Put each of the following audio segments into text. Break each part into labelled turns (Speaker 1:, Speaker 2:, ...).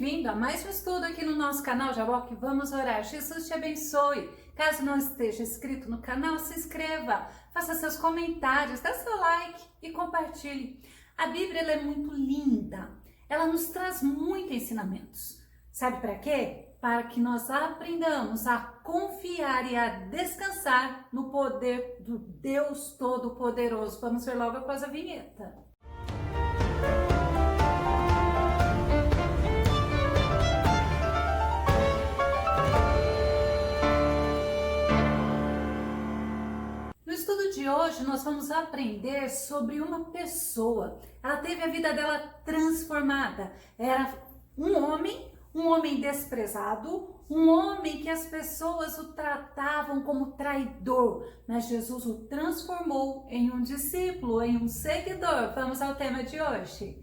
Speaker 1: bem-vindo a mais um estudo aqui no nosso canal Jaboque. Vamos orar. Jesus te abençoe. Caso não esteja inscrito no canal, se inscreva, faça seus comentários, dá seu like e compartilhe. A Bíblia ela é muito linda, ela nos traz muitos ensinamentos. Sabe para quê? Para que nós aprendamos a confiar e a descansar no poder do Deus Todo-Poderoso. Vamos ver logo após a vinheta. No estudo de hoje, nós vamos aprender sobre uma pessoa. Ela teve a vida dela transformada. Era um homem desprezado, um homem que as pessoas o tratavam como traidor. Mas Jesus o transformou em um discípulo, em um seguidor. Vamos ao tema de hoje.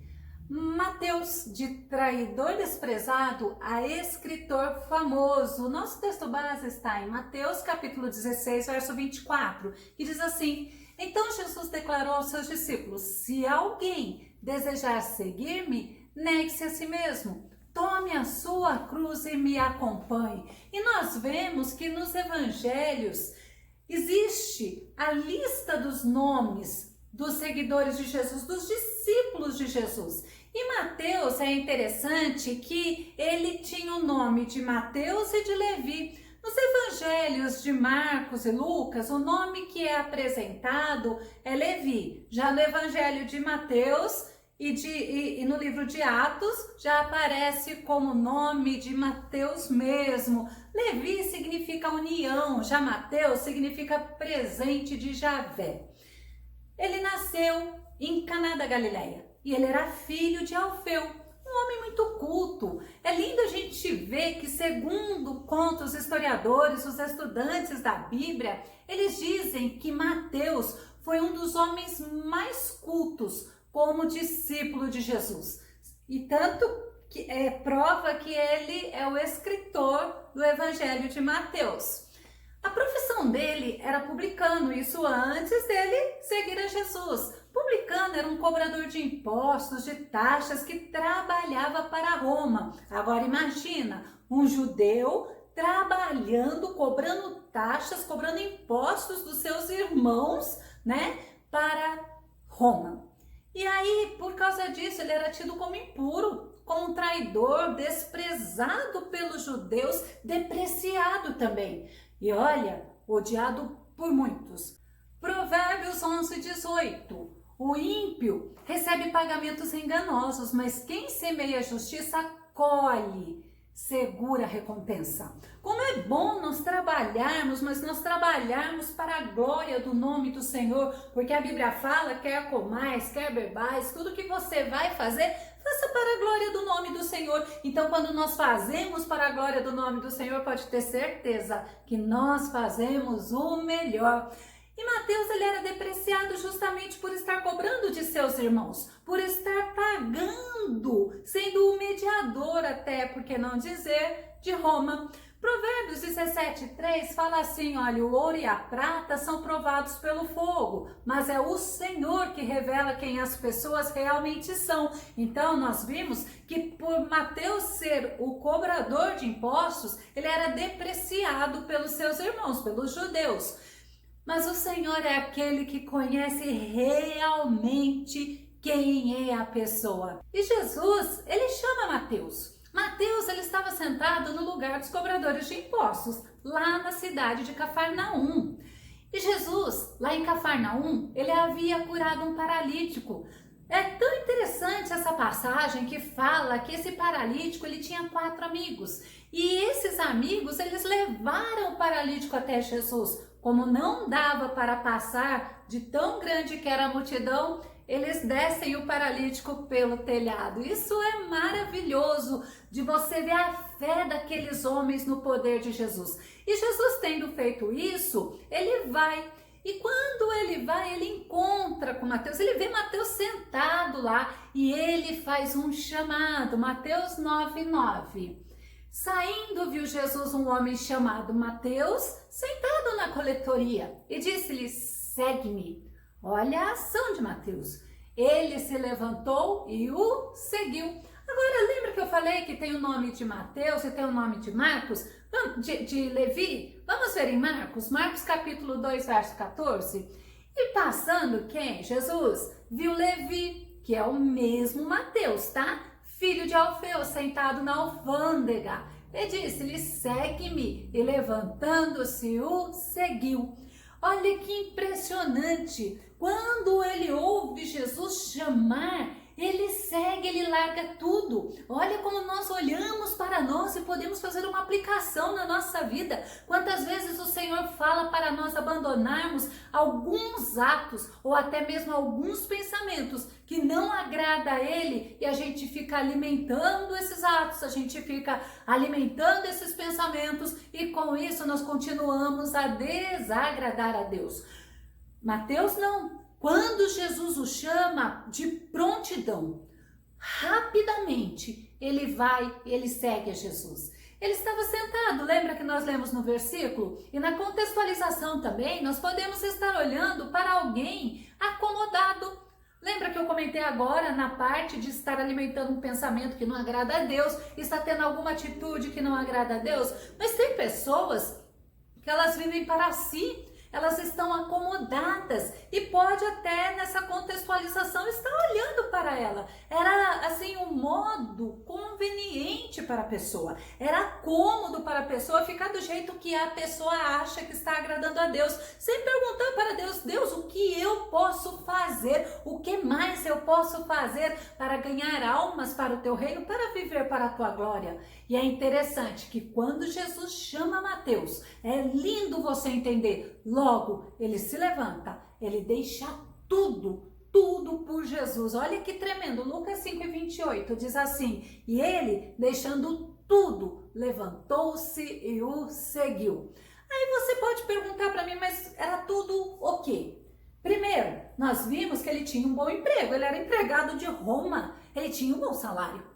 Speaker 1: Mateus, de traidor desprezado a escritor famoso. O nosso texto base está em Mateus capítulo 16, verso 24, que diz assim: Então Jesus declarou aos seus discípulos: Se alguém desejar seguir-me, negue-se a si mesmo, tome a sua cruz e me acompanhe. E nós vemos que nos evangelhos existe a lista dos nomes dos seguidores de Jesus, dos discípulos de Jesus. E Mateus, é interessante que ele tinha o nome de Mateus e de Levi. Nos evangelhos de Marcos e Lucas, o nome que é apresentado é Levi. Já no evangelho de Mateus e no livro de Atos, já aparece como nome de Mateus mesmo. Levi significa união, já Mateus significa presente de Javé. Ele nasceu em Caná da Galileia e ele era filho de Alfeu, um homem muito culto. É lindo a gente ver que, segundo contam os historiadores, os estudantes da Bíblia, eles dizem que Mateus foi um dos homens mais cultos como discípulo de Jesus. E tanto que prova que ele é o escritor do Evangelho de Mateus. A profissão dele era publicano, isso antes dele seguir a Jesus. Publicano era um cobrador de impostos, de taxas, que trabalhava para Roma. Agora imagina, um judeu trabalhando, cobrando taxas, cobrando impostos dos seus irmãos, né, para Roma. E aí, por causa disso, ele era tido como impuro, como um traidor, desprezado pelos judeus, depreciado também. E olha, odiado por muitos. Provérbios 11:18. O ímpio recebe pagamentos enganosos, mas quem semeia a justiça colhe segura recompensa. Como é bom nós trabalharmos, mas nós trabalharmos para a glória do nome do Senhor, porque a Bíblia fala, quer comais, quer bebais, tudo que você vai fazer, faça para a glória do nome do Senhor. Então, quando nós fazemos para a glória do nome do Senhor, pode ter certeza que nós fazemos o melhor. E Mateus, ele era depreciado justamente por estar cobrando de seus irmãos, por estar pagando, sendo o mediador até, por que não dizer, de Roma. Provérbios 17:3 fala assim, olha, o ouro e a prata são provados pelo fogo, mas é o Senhor que revela quem as pessoas realmente são. Então, nós vimos que por Mateus ser o cobrador de impostos, ele era depreciado pelos seus irmãos, pelos judeus. Mas o Senhor é aquele que conhece realmente quem é a pessoa. E Jesus, ele chama Mateus. Mateus, ele estava sentado no lugar dos cobradores de impostos, lá na cidade de Cafarnaum. E Jesus, lá em Cafarnaum, ele havia curado um paralítico. É tão interessante essa passagem que fala que esse paralítico, ele tinha 4 amigos. E esses amigos, eles levaram o paralítico até Jesus. Como não dava para passar de tão grande que era a multidão, eles descem o paralítico pelo telhado. Isso é maravilhoso de você ver a fé daqueles homens no poder de Jesus. E Jesus, tendo feito isso, ele vai. E quando ele vai, ele encontra com Mateus, ele vê Mateus sentado lá e ele faz um chamado, Mateus 9:9. Saindo, viu Jesus um homem chamado Mateus sentado na coletoria e disse-lhe: segue-me. Olha a ação de Mateus. Ele se levantou e o seguiu. Agora, lembra que eu falei que tem o nome de Mateus e tem o nome de Marcos, de Levi? Vamos ver em Marcos, Marcos capítulo 2, verso 14. E passando quem? Jesus viu Levi, que é o mesmo Mateus, tá? Filho de Alfeu, sentado na alfândega. E disse-lhe, segue-me. E levantando-se o seguiu. Olha que impressionante. Quando ele ouve Jesus chamar, ele segue, ele larga tudo. Olha como nós olhamos para nós e podemos fazer uma aplicação na nossa vida. Quantas vezes o Senhor fala para nós abandonarmos alguns atos ou até mesmo alguns pensamentos que não agrada a Ele e a gente fica alimentando esses atos, a gente fica alimentando esses pensamentos e com isso nós continuamos a desagradar a Deus. Mateus não. Quando Jesus o chama, de prontidão, rapidamente, ele vai, ele segue a Jesus. Ele estava sentado, lembra que nós lemos no versículo? E na contextualização também, nós podemos estar olhando para alguém acomodado. Lembra que eu comentei agora na parte de estar alimentando um pensamento que não agrada a Deus, está tendo alguma atitude que não agrada a Deus? Mas tem pessoas que elas vivem para si. Elas estão acomodadas e pode até nessa contextualização estar olhando para ela. Era assim um modo conveniente para a pessoa. Era cômodo para a pessoa ficar do jeito que a pessoa acha que está agradando a Deus. Sem perguntar para Deus, Deus, o que eu posso fazer? O que mais eu posso fazer para ganhar almas para o teu reino, para viver para a tua glória? E é interessante que quando Jesus chama Mateus, é lindo você entender. Logo, ele se levanta, ele deixa tudo por Jesus. Olha que tremendo. Lucas 5:28 diz assim, e ele, deixando tudo, levantou-se e o seguiu. Aí você pode perguntar para mim, mas era tudo o quê? Primeiro, nós vimos que ele tinha um bom emprego, ele era empregado de Roma, ele tinha um bom salário.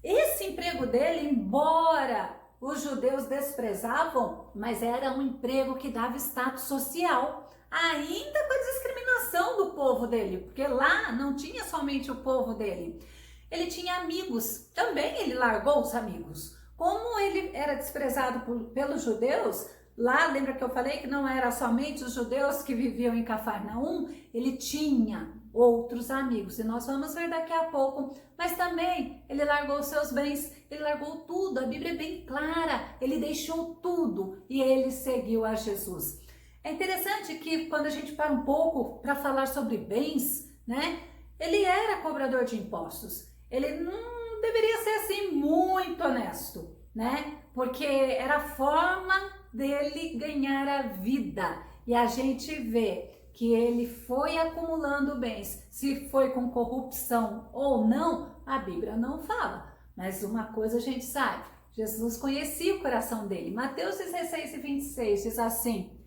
Speaker 1: Esse emprego dele, embora os judeus desprezavam, mas era um emprego que dava status social, ainda com a discriminação do povo dele, porque lá não tinha somente o povo dele. Ele tinha amigos, também ele largou os amigos. Como ele era desprezado pelos judeus, lá, lembra que eu falei que não era somente os judeus que viviam em Cafarnaum, ele tinha outros amigos, e nós vamos ver daqui a pouco, mas também ele largou os seus bens, ele largou tudo, a Bíblia é bem clara, ele deixou tudo e ele seguiu a Jesus. É interessante que quando a gente para um pouco para falar sobre bens, né, ele era cobrador de impostos, ele não deveria ser assim muito honesto, né, porque era a forma dele ganhar a vida, e a gente vê que ele foi acumulando bens. Se foi com corrupção ou não, a Bíblia não fala. Mas uma coisa a gente sabe, Jesus conhecia o coração dele. Mateus 16:26 diz assim,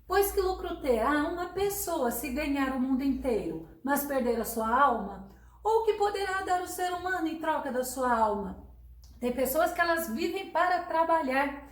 Speaker 1: pois que lucro terá uma pessoa se ganhar o mundo inteiro, mas perder a sua alma? Ou que poderá dar o ser humano em troca da sua alma? Tem pessoas que elas vivem para trabalhar.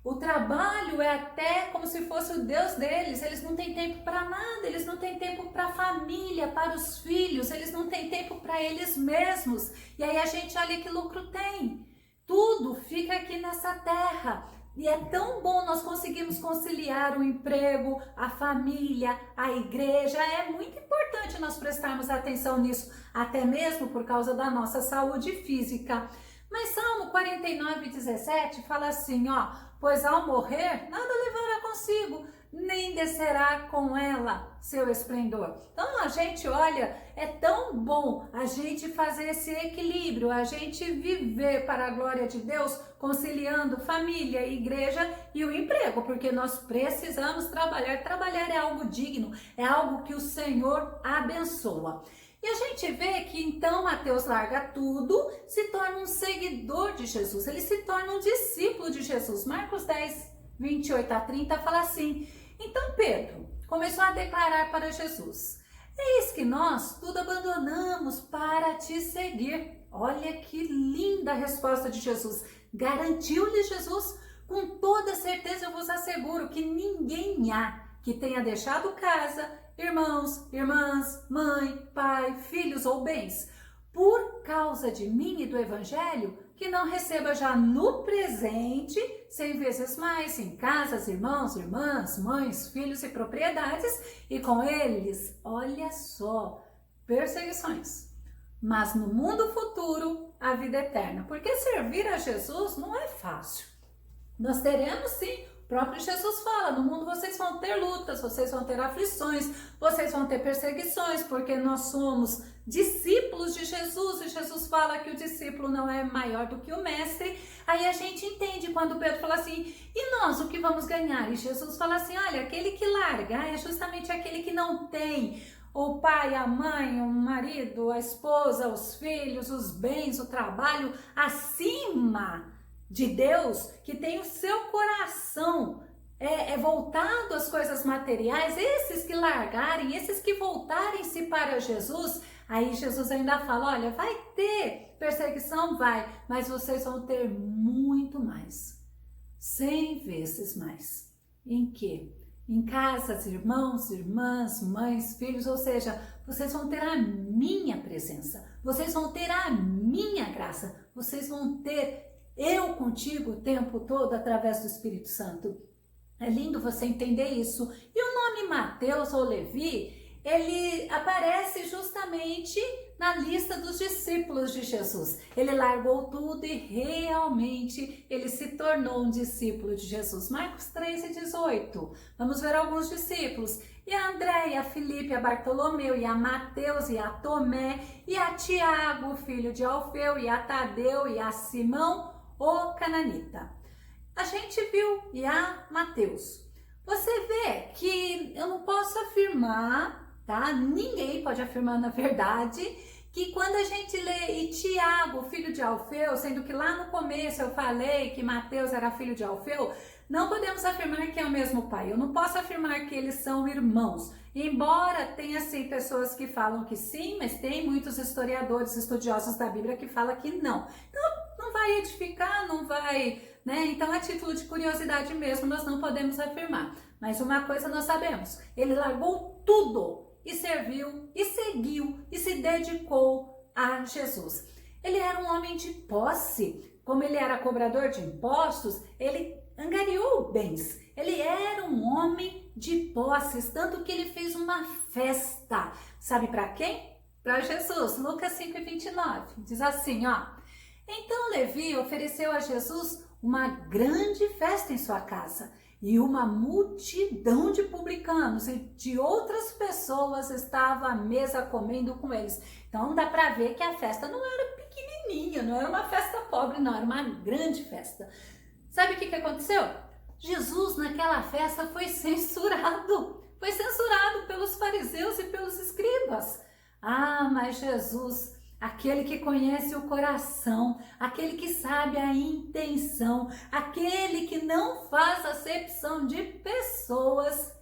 Speaker 1: O trabalho é até como se fosse o Deus deles, eles não têm tempo para nada, eles não têm tempo para a família, para os filhos, eles não têm tempo para eles mesmos. E aí a gente olha que lucro tem. Tudo fica aqui nessa terra. E é tão bom nós conseguirmos conciliar o emprego, a família, a igreja. É muito importante nós prestarmos atenção nisso, até mesmo por causa da nossa saúde física. Mas Salmo 49:17 fala assim, ó, pois ao morrer nada levará consigo, nem descerá com ela seu esplendor. Então a gente olha, é tão bom a gente fazer esse equilíbrio, a gente viver para a glória de Deus, conciliando família, igreja e o emprego, porque nós precisamos trabalhar. Trabalhar é algo digno, é algo que o Senhor abençoa. E a gente vê que então Mateus larga tudo, se torna um seguidor de Jesus, ele se torna um discípulo de Jesus. Marcos 10:28-30 fala assim, então Pedro começou a declarar para Jesus, eis que nós tudo abandonamos para te seguir. Olha que linda a resposta de Jesus, garantiu-lhe Jesus, com toda certeza eu vos asseguro que ninguém há que tenha deixado casa, irmãos, irmãs, mãe, pai, filhos ou bens, por causa de mim e do evangelho, que não receba já no presente 100 vezes mais em casas, irmãos, irmãs, mães, filhos e propriedades, e com eles, olha só, perseguições. Mas no mundo futuro, a vida eterna. Porque servir a Jesus não é fácil. Nós teremos sim, o próprio Jesus fala, no mundo vocês vão ter lutas, vocês vão ter aflições, vocês vão ter perseguições, porque nós somos discípulos de Jesus, e Jesus fala que o discípulo não é maior do que o mestre. Aí a gente entende quando Pedro fala assim, e nós o que vamos ganhar? E Jesus fala assim, olha, aquele que larga é justamente aquele que não tem o pai, a mãe, o marido, a esposa, os filhos, os bens, o trabalho acima de Deus, que tem o seu coração voltado às coisas materiais. Esses que largarem, esses que voltarem-se para Jesus, aí Jesus ainda fala, olha, vai ter perseguição, vai, mas vocês vão ter muito mais, 100 vezes mais. Em quê? Em casas, irmãos, irmãs, mães, filhos, ou seja, vocês vão ter a minha presença, vocês vão ter a minha graça, vocês vão ter eu contigo o tempo todo através do Espírito Santo. É lindo você entender isso. E o nome Mateus ou Levi, ele aparece justamente na lista dos discípulos de Jesus. Ele largou tudo e realmente ele se tornou um discípulo de Jesus. Marcos 3:18. Vamos ver alguns discípulos. E a André, e a Filipe, e a Bartolomeu, e a Mateus, e a Tomé, e a Tiago, filho de Alfeu, e a Tadeu, e a Simão, o cananita. A gente viu, e a Mateus. Você vê que eu não posso afirmar, tá? Ninguém pode afirmar, na verdade, que quando a gente lê e Tiago, filho de Alfeu, sendo que lá no começo eu falei que Mateus era filho de Alfeu, não podemos afirmar que é o mesmo pai. Eu não posso afirmar que eles são irmãos. Embora tenha sim pessoas que falam que sim, mas tem muitos historiadores, estudiosos da Bíblia que falam que não. Então não vai edificar, não vai, né? Então a título de curiosidade mesmo nós não podemos afirmar. Mas uma coisa nós sabemos, ele largou tudo e serviu, e seguiu, e se dedicou a Jesus. Ele era um homem de posse, como ele era cobrador de impostos, ele angariou bens. Ele era um homem de posses, tanto que ele fez uma festa. Sabe para quem? Para Jesus. Lucas 5:29, diz assim, ó. Então Levi ofereceu a Jesus uma grande festa em sua casa, e uma multidão de publicanos e de outras pessoas estava à mesa comendo com eles. Então dá para ver que a festa não era pequenininha, não era uma festa pobre, não, era uma grande festa. Sabe o que aconteceu? Jesus naquela festa foi censurado pelos fariseus e pelos escribas. Ah, mas Jesus, aquele que conhece o coração, aquele que sabe a intenção, aquele que não faz acepção de pessoas,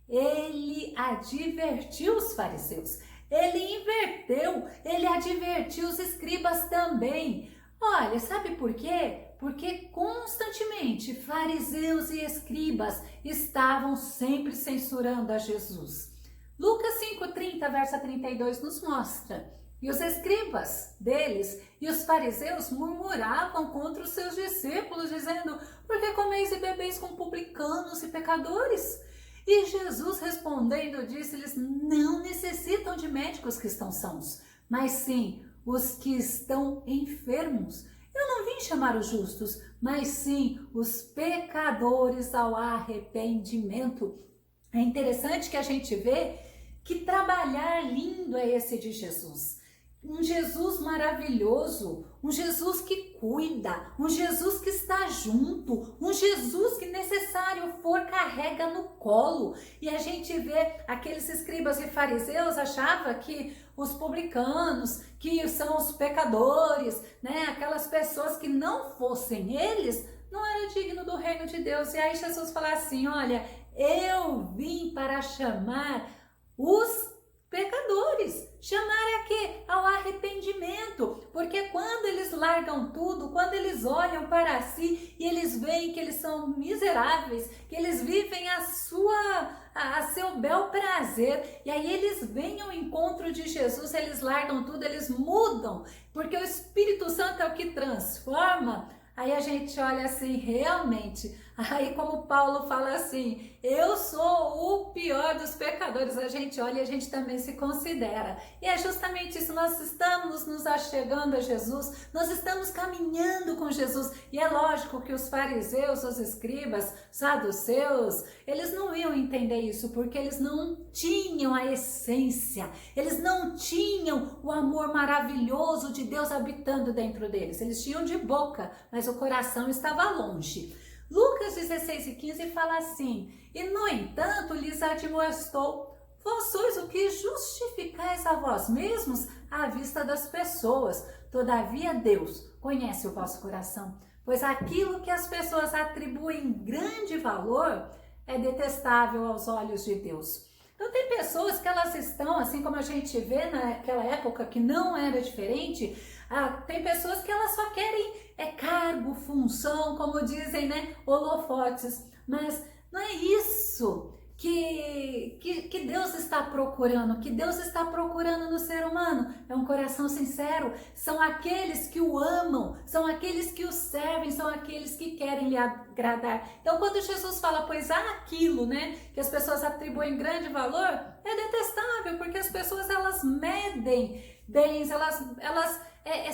Speaker 1: ele advertiu os fariseus, ele inverteu, ele advertiu os escribas também. Olha, sabe por quê? Porque constantemente fariseus e escribas estavam sempre censurando a Jesus. Lucas 5:30, verso 32 nos mostra. E os escribas deles e os fariseus murmuravam contra os seus discípulos, dizendo, por que comeis e bebeis com publicanos e pecadores? E Jesus respondendo disse-lhes, não necessitam de médicos que estão sãos, mas sim os que estão enfermos. Eu não vim chamar os justos, mas sim os pecadores ao arrependimento. É interessante que a gente vê que trabalhar lindo é esse de Jesus. Um Jesus maravilhoso, um Jesus que cuida, um Jesus que está junto, um Jesus que necessário for carrega no colo. E a gente vê aqueles escribas e fariseus achavam que os publicanos, que são os pecadores, né? Aquelas pessoas que não fossem eles, não era digno do reino de Deus. E aí Jesus fala assim, olha, eu vim para chamar os pecadores, Chamar a quê? Ao arrependimento, porque quando eles largam tudo, quando eles olham para si e eles veem que eles são miseráveis, que eles vivem a seu bel prazer, e aí eles vêm ao encontro de Jesus, eles largam tudo, eles mudam, porque o Espírito Santo é o que transforma. Aí a gente olha assim, realmente, aí como Paulo fala assim, eu sou o pior dos pecadores, a gente olha e a gente também se considera. E é justamente isso, nós estamos nos achegando a Jesus, nós estamos caminhando com Jesus. E é lógico que os fariseus, os escribas, saduceus, eles não iam entender isso, porque eles não tinham a essência, eles não tinham o amor maravilhoso de Deus habitando dentro deles. Eles tinham de boca, mas o coração estava longe. Lucas 16:15 fala assim, e no entanto lhes admoestou, vós sois o que justificais a vós mesmos à vista das pessoas, todavia Deus conhece o vosso coração, pois aquilo que as pessoas atribuem grande valor é detestável aos olhos de Deus. Então tem pessoas que elas estão, assim como a gente vê naquela época que não era diferente, tem pessoas que elas só querem cargo, função, como dizem, né, holofotes, mas não é isso que Deus está procurando, que Deus está procurando no ser humano, é um coração sincero, são aqueles que o amam, são aqueles que o servem, são aqueles que querem lhe agradar. Então quando Jesus fala, pois há aquilo, né, que as pessoas atribuem grande valor, é detestável, porque as pessoas elas medem bens, elas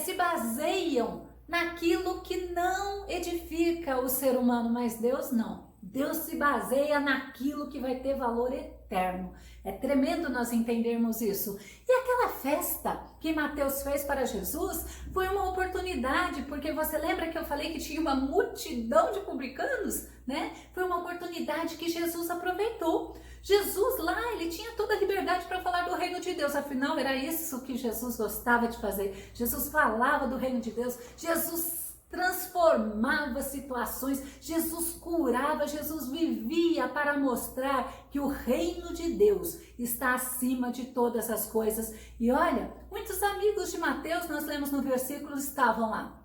Speaker 1: se baseiam naquilo que não edifica o ser humano, mas Deus não. Deus se baseia naquilo que vai ter valor eterno. É tremendo nós entendermos isso. E aquela festa que Mateus fez para Jesus foi uma oportunidade, porque você lembra que eu falei que tinha uma multidão de publicanos, né? Foi uma oportunidade que Jesus aproveitou. Jesus lá, ele tinha toda a liberdade para falar do reino de Deus, afinal era isso que Jesus gostava de fazer. Jesus falava do reino de Deus, Jesus transformava situações, Jesus curava, Jesus vivia para mostrar que o reino de Deus está acima de todas as coisas. E olha, muitos amigos de Mateus, nós lemos no versículo, estavam lá.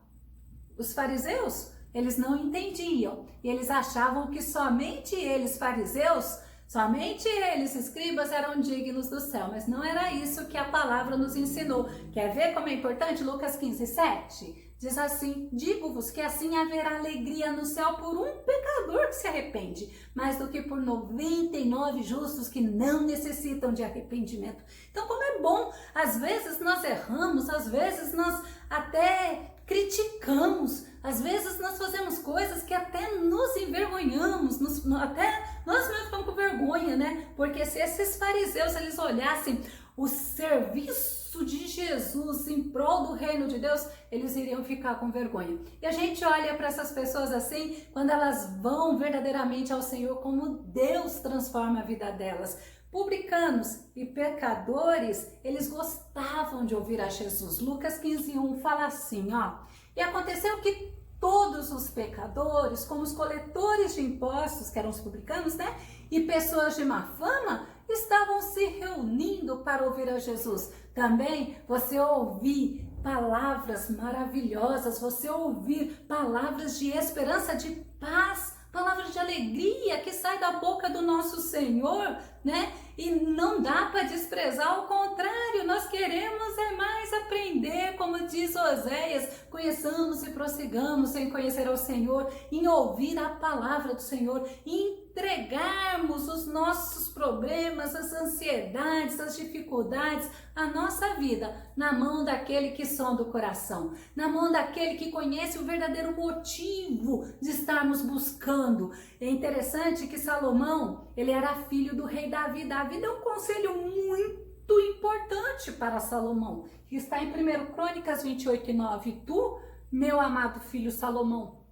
Speaker 1: Os fariseus, eles não entendiam, e eles achavam que somente eles, fariseus, somente eles, escribas, eram dignos do céu, mas não era isso que a palavra nos ensinou. Quer ver como é importante? Lucas 15:7 diz assim, digo-vos que assim haverá alegria no céu por um pecador que se arrepende, mais do que por 99 justos que não necessitam de arrependimento. Então como é bom, às vezes nós erramos, às vezes nós até criticamos, às vezes nós fazemos coisas que até nos envergonhamos, até nós mesmos ficamos com vergonha, né? Porque se esses fariseus, eles olhassem o serviço de Jesus em prol do reino de Deus, eles iriam ficar com vergonha. E a gente olha para essas pessoas assim, quando elas vão verdadeiramente ao Senhor, como Deus transforma a vida delas. Publicanos e pecadores, eles gostavam de ouvir a Jesus. Lucas 15:1 fala assim, ó, e aconteceu que todos os pecadores, como os coletores de impostos, que eram os publicanos, né, e pessoas de má fama, estavam se reunindo para ouvir a Jesus. Também você ouvir palavras maravilhosas, você ouvir palavras de esperança, de paz, palavras de alegria que sai da boca do nosso Senhor, né? E não dá para desprezar, ao contrário, nós queremos mais aprender, como diz Oséias, conheçamos e prossigamos em conhecer ao Senhor, em ouvir a palavra do Senhor, em entregarmos os nossos problemas, as ansiedades, as dificuldades, a nossa vida na mão daquele que sonda o coração, na mão daquele que conhece o verdadeiro motivo de estarmos buscando. É interessante que Salomão, ele era filho do rei Davi. Davi deu um conselho muito importante para Salomão, que está em 1 Crônicas 28:9. Tu, meu amado filho Salomão,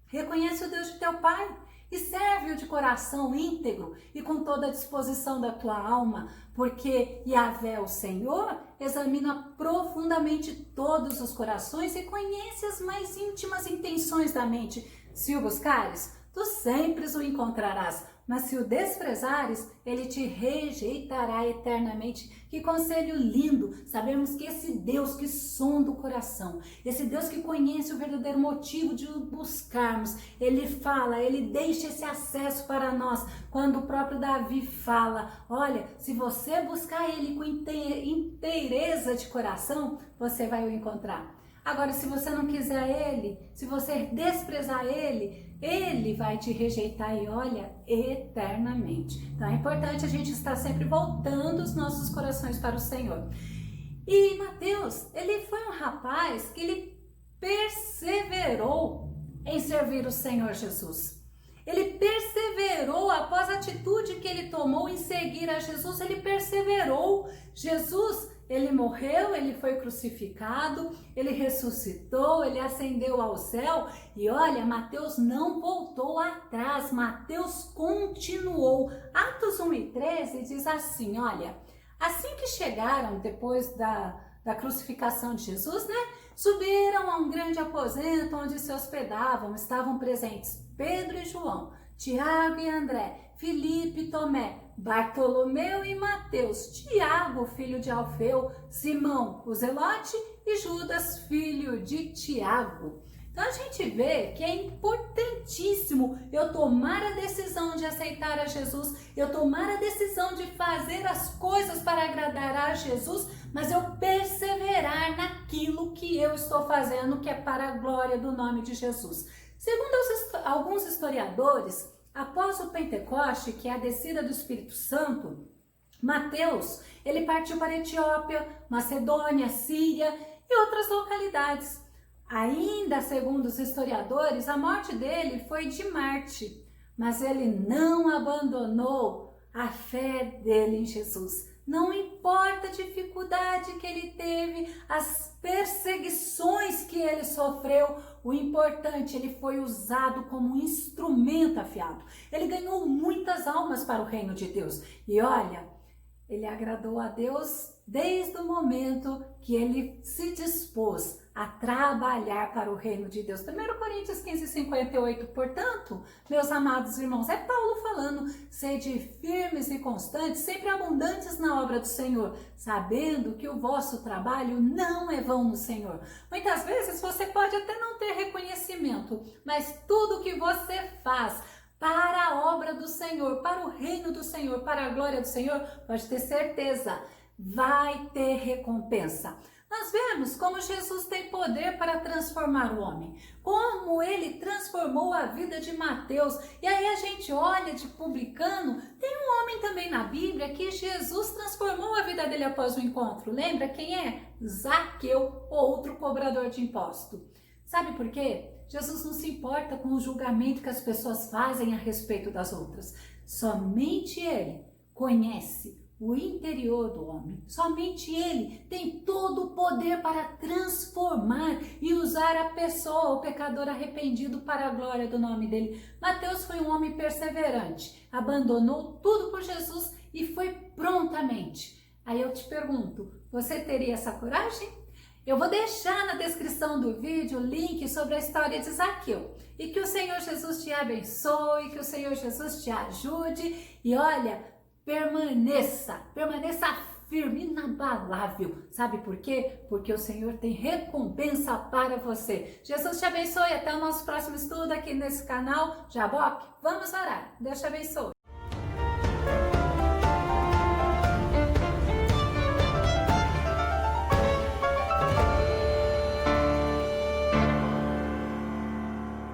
Speaker 1: reconhece o Deus de teu pai e serve-o de coração íntegro e com toda a disposição da tua alma, porque Yahvé, o Senhor, examina profundamente todos os corações e conhece as mais íntimas intenções da mente. Se o buscares, tu sempre o encontrarás, mas se o desprezares, ele te rejeitará eternamente. Que conselho lindo! Sabemos que esse Deus que sonda o coração, esse Deus que conhece o verdadeiro motivo de o buscarmos, ele fala, ele deixa esse acesso para nós. Quando o próprio Davi fala, olha, se você buscar ele com inteireza de coração, você vai o encontrar. Agora, se você não quiser ele, se você desprezar ele, ele vai te rejeitar e olha, eternamente. Então é importante a gente estar sempre voltando os nossos corações para o Senhor. E Mateus, ele foi um rapaz que ele perseverou em servir o Senhor Jesus. Ele perseverou após a atitude que ele tomou em seguir a Jesus, ele perseverou. Jesus, ele morreu, ele foi crucificado, ele ressuscitou, ele ascendeu ao céu e olha, Mateus não voltou atrás, Mateus continuou. Atos 1:13 diz assim, olha, assim que chegaram depois da crucificação de Jesus, subiram a um grande aposento onde se hospedavam, estavam presentes Pedro e João, Tiago e André, Filipe e Tomé, Bartolomeu e Mateus, Tiago, filho de Alfeu, Simão, o Zelote e Judas, filho de Tiago. Então a gente vê que é importantíssimo eu tomar a decisão de aceitar a Jesus, eu tomar a decisão de fazer as coisas para agradar a Jesus, mas eu perseverar naquilo que eu estou fazendo, que é para a glória do nome de Jesus. Segundo alguns historiadores, após o Pentecoste, que é a descida do Espírito Santo, Mateus, ele partiu para a Etiópia, Macedônia, Síria e outras localidades. Ainda, segundo os historiadores, a morte dele foi de Marte, mas ele não abandonou a fé dele em Jesus. Não importa a dificuldade que ele teve, as perseguições que ele sofreu, o importante, ele foi usado como um instrumento afiado. Ele ganhou muitas almas para o reino de Deus. E olha, ele agradou a Deus desde o momento que ele se dispôs a trabalhar para o reino de Deus. 1 Coríntios 15:58, portanto, meus amados irmãos, é Paulo falando, sede firmes e constantes, sempre abundantes na obra do Senhor, sabendo que o vosso trabalho não é vão no Senhor. Muitas vezes você pode até não ter reconhecimento, mas tudo que você faz para a obra do Senhor, para o reino do Senhor, para a glória do Senhor, pode ter certeza, vai ter recompensa. Nós vemos como Jesus tem poder para transformar o homem, como ele transformou a vida de Mateus. E aí a gente olha de publicano, tem um homem também na Bíblia que Jesus transformou a vida dele após o encontro. Lembra quem é? Zaqueu, outro cobrador de imposto. Sabe por quê? Jesus não se importa com o julgamento que as pessoas fazem a respeito das outras. Somente ele conhece o interior do homem. Somente ele tem todo o poder para transformar e usar a pessoa, o pecador arrependido, para a glória do nome dele. Mateus foi um homem perseverante, abandonou tudo por Jesus e foi prontamente. Aí eu te pergunto, você teria essa coragem? Eu vou deixar na descrição do vídeo o link sobre a história de Zaqueu. E que o Senhor Jesus te abençoe, que o Senhor Jesus te ajude. E olha, permaneça firme, inabalável. Sabe por quê? Porque o Senhor tem recompensa para você. Jesus te abençoe. Até o nosso próximo estudo aqui nesse canal Jaboque. Vamos orar. Deus te abençoe.